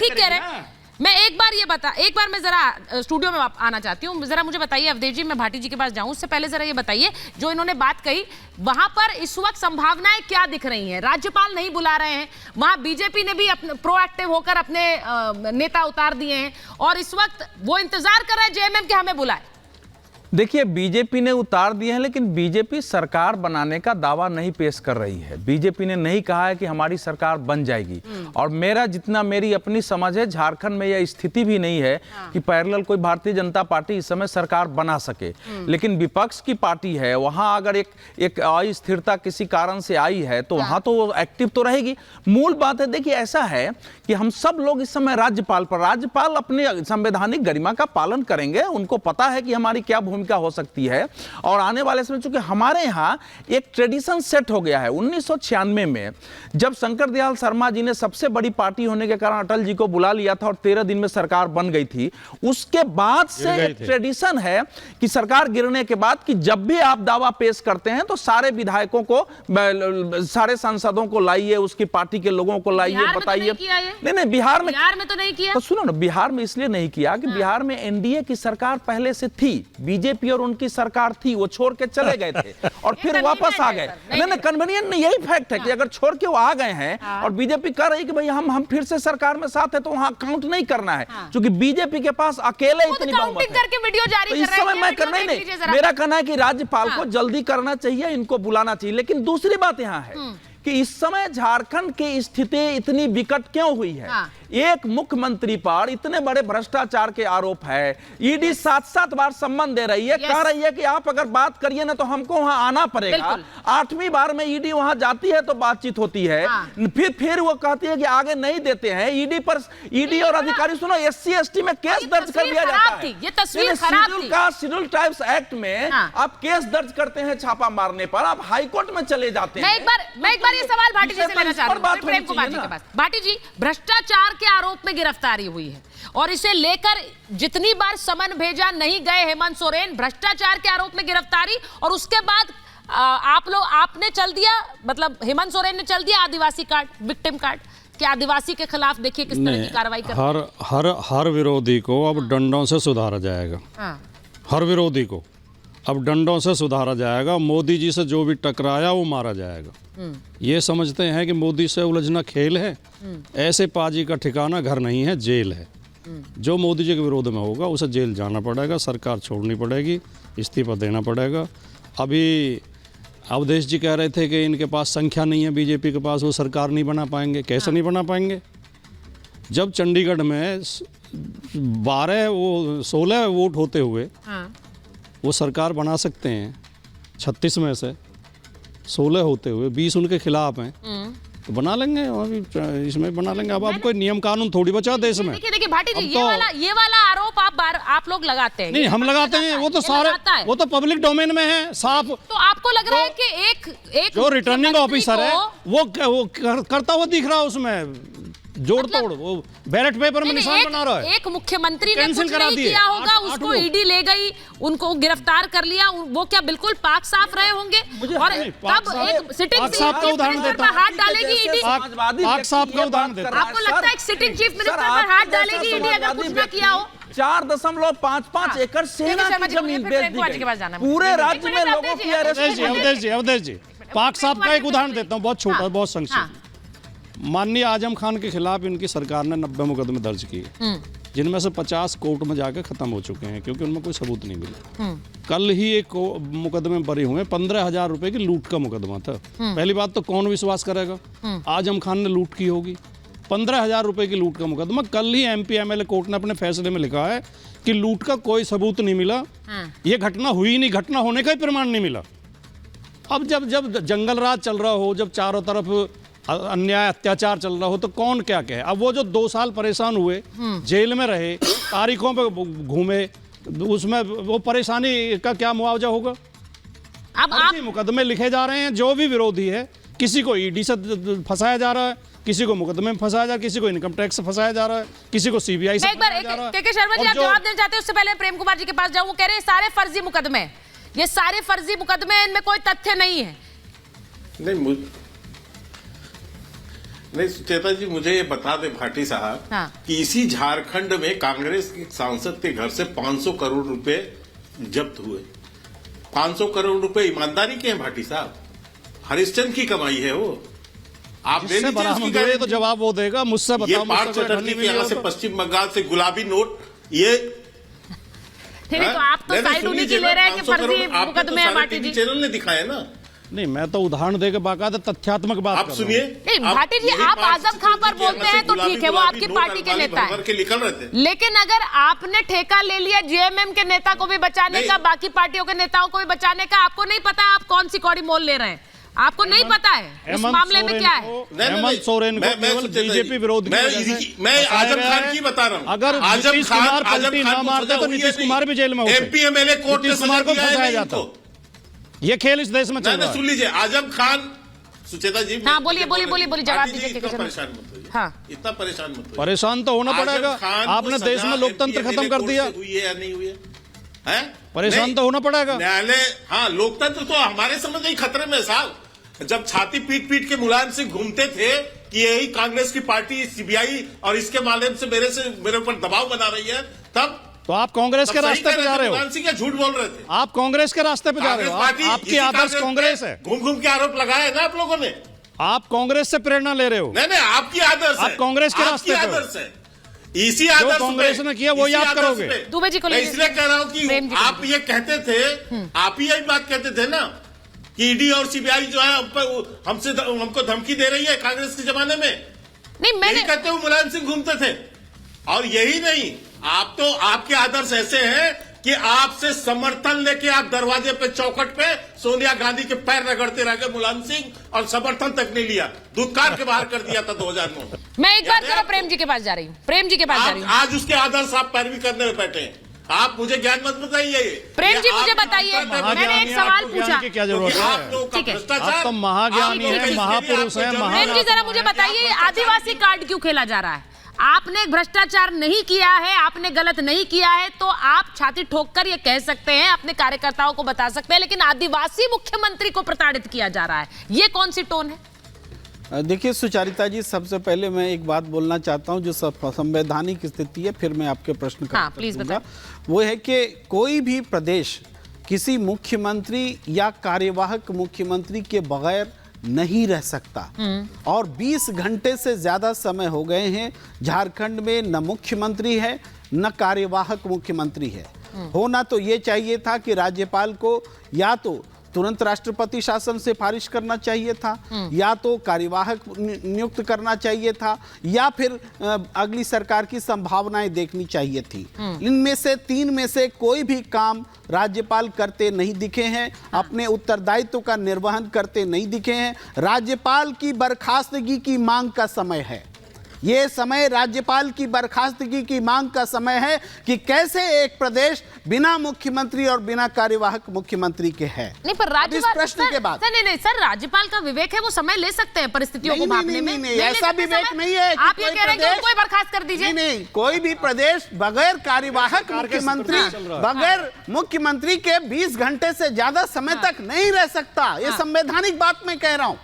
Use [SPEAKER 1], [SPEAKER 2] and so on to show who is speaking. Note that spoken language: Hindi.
[SPEAKER 1] ठीक कह रहे हैं। मैं एक बार मैं जरा स्टूडियो में आना चाहती हूँ। जरा मुझे बताइए अवधेश जी, मैं भाटी जी के पास जाऊं उससे पहले जरा ये बताइए, जो इन्होंने बात कही वहां पर इस वक्त संभावनाएं क्या दिख रही हैं? राज्यपाल नहीं बुला रहे हैं, वहां बीजेपी ने भी अपने प्रोएक्टिव होकर अपने नेता उतार दिए हैं और इस वक्त वो इंतजार कर रहे हैं जेएमएम के हमें बुलाए।
[SPEAKER 2] देखिए, बीजेपी ने उतार दिए हैं, लेकिन बीजेपी सरकार बनाने का दावा नहीं पेश कर रही है। बीजेपी ने नहीं कहा है कि हमारी सरकार बन जाएगी। और मेरी अपनी समझ है, झारखंड में यह स्थिति भी नहीं है कि पैरेलल कोई भारतीय जनता पार्टी इस समय सरकार बना सके। लेकिन विपक्ष की पार्टी है, वहां अगर एक अस्थिरता किसी कारण से आई है तो वहां तो वो एक्टिव तो रहेगी। मूल बात है, देखिए ऐसा है कि हम सब लोग इस समय राज्यपाल अपनी संवैधानिक गरिमा का पालन करेंगे। उनको पता है कि हमारी क्या भूमिका हो सकती है। और आने वाले समय चूंकि हमारे यहाँ एक ट्रेडिशन सेट हो गया है, 1996 में जब शंकर दयाल शर्मा जी ने सबसे बड़ी पार्टी होने के कारण अटल जी को बुला लिया था और 13 दिन में सरकार बन गई थी, उसके बाद से एक ट्रेडिशन है कि सरकार गिरने के बाद कि जब भी आप दावा पेश करते हैं तो सारे विधायकों को, सारे सांसदों को लाइए, उसकी पार्टी के लोगों को लाइए, बताइए। नहीं, बिहार में तो नहीं किया। तो सुनो ना, बिहार में इसलिए नहीं किया कि बिहार में एनडीए की सरकार पहले से थी, बीजेपी और उनकी सरकार थी, वो छोड़ के चले गए थे और फिर वापस आ गए। नहीं, कन्वीनियंट नहीं, यही फैक्ट है कि अगर छोड़ के वो आ गए हैं और बीजेपी कह रही कि भाई हम फिर से सरकार में साथ है, तो वहां काउंट नहीं करना है, क्योंकि बीजेपी के पास अकेले इतनी बहुमत है। तो इस समय मैं करना ही नहीं, मेरा कहना है कि राज्यपाल को जल्दी करना चाहिए, इनको बुलाना चाहिए। लेकिन दूसरी बात यहां है कि इस समय झारखंड की स्थिति इतनी विकट क्यों हुई है? एक मुख्यमंत्री पर इतने बड़े भ्रष्टाचार के आरोप है, ईडी 7-7 बार सम्मन दे रही है, कह रही है कि आप अगर बात करिए ना तो हमको वहां आना पड़ेगा। 8वीं बार में ईडी वहां जाती है तो बातचीत होती है, फिर वो कहती है कि आगे नहीं देते हैं। ईडी और अधिकारी, सुनो, SC ST में केस दर्ज कर दिया जाता है।
[SPEAKER 1] ये तस्वीर खराब थी।
[SPEAKER 2] शेड्यूल ट्राइब्स एक्ट में आप केस दर्ज करते हैं छापा मारने पर, आप हाईकोर्ट में चले जाते हैं।
[SPEAKER 1] मैं एक बार ये सवाल भाटी जी से लेना चाहती हूं, प्रेम कुमार जी के पास। भाटी जी, भ्रष्टाचार के आरोप में गिरफ्तारी हुई है और इसे लेकर जितनी बार समन भेजा नहीं गए हेमंत सोरेन, भ्रष्टाचार के आरोप में गिरफ्तारी, और उसके बाद आपने चल दिया, मतलब हेमंत सोरेन ने चल दिया आदिवासी कार्ड, विक्टिम कार्ड कि आदिवासी के खिलाफ देखिए किस तरह की कार्रवाई कर।
[SPEAKER 3] हर विरोधी को अब डंडों से सुधारा जाएगा। हर विरोधी को अब डंडों से सुधारा जाएगा। मोदी जी से जो भी टकराया वो मारा जाएगा। ये समझते हैं कि मोदी से उलझना खेल है। ऐसे पाजी का ठिकाना घर नहीं है, जेल है। जो मोदी जी के विरोध में होगा उसे जेल जाना पड़ेगा, सरकार छोड़नी पड़ेगी, इस्तीफा देना पड़ेगा। अभी अवधेश जी कह रहे थे कि इनके पास संख्या नहीं है बीजेपी के पास, वो सरकार नहीं बना पाएंगे। कैसे नहीं बना पाएंगे? जब चंडीगढ़ में 16 वोट होते हुए वो सरकार बना सकते हैं, 36 में से 16 होते हुए 20 उनके खिलाफ हैं, तो बना लेंगे, और इसमें बना लेंगे। अब कोई नियम कानून थोड़ी बचा देश में।
[SPEAKER 1] देखिए भाटी जी, ये वाला आरोप आप लोग लगाते हैं।
[SPEAKER 3] नहीं, हम लगाते हैं, वो तो सारे, वो तो पब्लिक डोमेन में है साफ।
[SPEAKER 1] तो आपको लग रहा है कि एक
[SPEAKER 3] जो रिटर्निंग ऑफिसर है वो करता हुआ दिख रहा है, उसमें जोड़ तोड़, वो बैलेट पेपर में निशान बना रहा है।
[SPEAKER 1] एक मुख्यमंत्री ने कुछ नहीं किया होगा, उसको ईडी ले गई, उनको गिरफ्तार कर लिया, वो क्या बिल्कुल पाक साफ रहे होंगे? और तब एक सिटिंग चीफ मिनिस्टर पर हाथ डालेगी ईडी?
[SPEAKER 3] पाक साफ का उदाहरण देता हूं।
[SPEAKER 1] आपको लगता है एक सिटिंग चीफ मिनिस्टर पर हाथ डालेगी ईडी अगर कुछ ना किया हो?
[SPEAKER 2] 4.55 एकड़ सेना की जमीन बेच दी गई, पूरे राज्य में लोगों की अरेस्ट।
[SPEAKER 3] अवधेश जी, पाक साफ का एक उदाहरण देता हूँ, बहुत छोटा, बहुत संक्षिप्त। माननीय आजम खान के खिलाफ इनकी सरकार ने 90 मुकदमे दर्ज किए, जिनमें से 50 कोर्ट में जाकर खत्म हो चुके हैं क्योंकि उनमें कोई सबूत नहीं मिला। कल ही एक मुकदमे बरी हुए, 15,000 रुपए की लूट का मुकदमा था। पहली बात तो कौन विश्वास करेगा आजम खान ने लूट की होगी? 15,000 रुपए की लूट का मुकदमा। कल ही MP MLA कोर्ट ने अपने फैसले में लिखा है कि लूट का कोई सबूत नहीं मिला, ये घटना हुई नहीं, घटना होने का ही प्रमाण नहीं मिला। अब जब जंगल राज चल रहा हो, जब चारों तरफ अन्याय अत्याचार चल रहा हो, तो कौन क्या कहे? अब वो जो 2 साल परेशान हुए, जेल में रहे, तारीखों पे घूमे, उसमें वो परेशानी का क्या मुआवजा होगा? अब आप मुकदमे लिखे जा रहे हैं, जो भी विरोधी है, किसी को ईडी से फंसाया जा रहा है, किसी को मुकदमे में फंसाया जा रहा है, किसी को इनकम टैक्स से फंसाया जा रहा है, किसी को CBI से फंसाया जा रहा है।
[SPEAKER 1] के शर्मा जी, आप जवाब देना चाहते हैं? उससे पहले प्रेम कुमार जी के पास जाऊं। वो कह रहे हैं सारे फर्जी मुकदमे, ये सारे फर्जी मुकदमे, इनमें कोई तथ्य नहीं है।
[SPEAKER 4] नहीं सुचेता जी, मुझे ये बता दे भाटी साहब,
[SPEAKER 1] हाँ।
[SPEAKER 4] कि इसी झारखंड में कांग्रेस के सांसद के घर से 500 करोड़ रुपए जब्त हुए। 500 करोड़ रुपए ईमानदारी के हैं भाटी साहब, हरिश्चंद्र की कमाई है वो। आप
[SPEAKER 3] जिससे बरामद हुए तो जवाब वो देगा, मुझसे
[SPEAKER 4] ये
[SPEAKER 3] बताओ।
[SPEAKER 4] पार्थ चटर्जी के यहाँ से पश्चिम बंगाल से गुलाबी नोट, ये
[SPEAKER 1] नहीं तो आप तो साइड उन्हीं की ले रहे हैं कि फर्जी मुकदमे हैं भाटी जी।
[SPEAKER 4] चैनल ने दिखाया ना।
[SPEAKER 3] नहीं, मैं तो उदाहरण देकर बाकायदा तथ्यात्मक बात
[SPEAKER 4] आप सुनिए,
[SPEAKER 1] नहीं भाटी जी, आप आजम खान पर बोलते हैं तो ठीक है, वो आपकी पार्टी के नेता है,
[SPEAKER 4] निकल रहे थे।
[SPEAKER 1] लेकिन अगर आपने ठेका ले लिया जेएमएम के नेता को भी बचाने का, बाकी पार्टियों के नेताओं को भी बचाने का, आपको नहीं पता आप कौन सी कौड़ी मोल ले रहे हैं, आपको नहीं पता है उस मामले में क्या है।
[SPEAKER 3] हेमंत सोरेन को केवल बीजेपी विरोध की वजह से
[SPEAKER 4] मैं आजम खान की बता रहा हूँ।
[SPEAKER 3] अगर नीतीश कुमार पलटी ना मारते तो नीतीश कुमार भी जेल में होते।
[SPEAKER 4] MP MLA court
[SPEAKER 3] Nitish Kumar को फंसाया जाता। ये खेल इस देश में चल रहा है।
[SPEAKER 4] सुन लीजिए, आजम खान, सुचेता जी,
[SPEAKER 1] हाँ बोलिए जवाब दीजिए।
[SPEAKER 4] इतना परेशान मत होइए,
[SPEAKER 1] हाँ
[SPEAKER 4] इतना परेशान मत होइए।
[SPEAKER 3] परेशान तो होना पड़ेगा, आपने देश में लोकतंत्र खत्म कर दिया।
[SPEAKER 4] हुई है या नहीं हुई है?
[SPEAKER 3] परेशान तो होना पड़ेगा।
[SPEAKER 4] न्यायालय, हाँ, लोकतंत्र तो हमारे समझ नहीं खतरे में साहब। जब छाती पीट पीट के मुलायम सिंह घूमते थे कि यही कांग्रेस की पार्टी सीबीआई और इसके माध्यम से मेरे ऊपर दबाव बना रही है, तब
[SPEAKER 3] तो आप कांग्रेस के रास्ते पे जा रहे हो।
[SPEAKER 4] मुलायम सिंह क्या झूठ बोल रहे थे?
[SPEAKER 3] आप कांग्रेस के रास्ते पे जा रहे हो। आपकी आदर्श कांग्रेस है।
[SPEAKER 4] घूम घूम के आरोप लगाए ना आप लोगों ने।
[SPEAKER 3] आप कांग्रेस से प्रेरणा ले रहे हो।
[SPEAKER 4] नहीं, आपकी आदर्श है,
[SPEAKER 3] आप कांग्रेस के रास्ते पे
[SPEAKER 4] आदर्श है। इसी आदर्श
[SPEAKER 3] कांग्रेस ने किया वही आप करोगे।
[SPEAKER 1] दुबे जी को
[SPEAKER 4] इसलिए कह रहा हूं कि आप ये कहते थे, आप ही यही बात कहते थे ना कि ईडी और सीबीआई जो है हमको धमकी दे रही है कांग्रेस के जमाने में।
[SPEAKER 1] नहीं, मैंने
[SPEAKER 4] यही कहते हुए मुलायम सिंह घूमते थे। और यही नहीं, आप तो, आपके आदर्श ऐसे हैं कि आपसे समर्थन लेके आप दरवाजे पे, चौखट पे सोनिया गांधी के पैर रगड़ते रह गए मुलायम सिंह, और समर्थन तक नहीं लिया, दुत्कार के बाहर कर दिया था 2009 में।
[SPEAKER 1] मैं एक बार जरा प्रेम जी के पास जा रही हूँ, प्रेम जी के पास जा रही हूँ।
[SPEAKER 4] आज उसके आदर्श आप पैरवी करने में बैठे हैं। आप मुझे ज्ञान मत बताइए।
[SPEAKER 1] प्रेम जी मुझे बताइए, मैंने एक सवाल पूछा।
[SPEAKER 3] क्या जरूरत है?
[SPEAKER 1] ठीक है,
[SPEAKER 3] आप तो महाज्ञानी है, महापुरुष है।
[SPEAKER 1] प्रेम जी जरा मुझे बताइए, आदिवासी कार्ड क्यों खेला जा रहा है? आपने भ्रष्टाचार नहीं किया है, आपने गलत नहीं किया है, तो आप छाती ठोककर ये कह सकते हैं, अपने कार्यकर्ताओं को बता सकते हैं, लेकिन आदिवासी मुख्यमंत्री को प्रताड़ित किया जा रहा है, ये कौन सी टोन है?
[SPEAKER 5] देखिए सुचारिता जी, सबसे पहले मैं एक बात बोलना चाहता हूं जो संवैधानिक स्थिति है, फिर मैं आपके प्रश्न का
[SPEAKER 1] प्लीज
[SPEAKER 5] बताऊंगा। वो है कि कोई भी प्रदेश किसी मुख्यमंत्री या कार्यवाहक मुख्यमंत्री के बगैर नहीं रह सकता। और 20 घंटे से ज्यादा समय हो गए हैं, झारखंड में न मुख्यमंत्री है न कार्यवाहक मुख्यमंत्री है। होना तो ये चाहिए था कि राज्यपाल को या तो तुरंत राष्ट्रपति शासन से सिफारिश करना चाहिए था, या तो कार्यवाहक नियुक्त करना चाहिए था, या फिर अगली सरकार की संभावनाएं देखनी चाहिए थी। इनमें से 3 में से कोई भी काम राज्यपाल करते नहीं दिखे हैं, अपने उत्तरदायित्व का निर्वहन करते नहीं दिखे हैं। राज्यपाल की बर्खास्तगी की मांग का समय है, ये समय राज्यपाल की बर्खास्तगी की मांग का समय है कि कैसे एक प्रदेश बिना मुख्यमंत्री और बिना कार्यवाहक मुख्यमंत्री के है।
[SPEAKER 1] नहीं, पर राज्यपाल,
[SPEAKER 5] इस प्रश्न के बाद
[SPEAKER 1] नहीं सर, राज्यपाल का विवेक है, वो समय ले सकते हैं परिस्थितियों को भांपने में।
[SPEAKER 5] नहीं, ऐसा विवेक नहीं है।
[SPEAKER 1] आप ये कह रहे हैं कि उनको ही बर्खास्त कर दीजिए?
[SPEAKER 5] नहीं, कोई भी प्रदेश बगैर कार्यवाहक मुख्यमंत्री, बगैर मुख्यमंत्री के 20 घंटे से ज्यादा समय तक नहीं रह सकता। ये संवैधानिक बात मैं कह रहा हूं।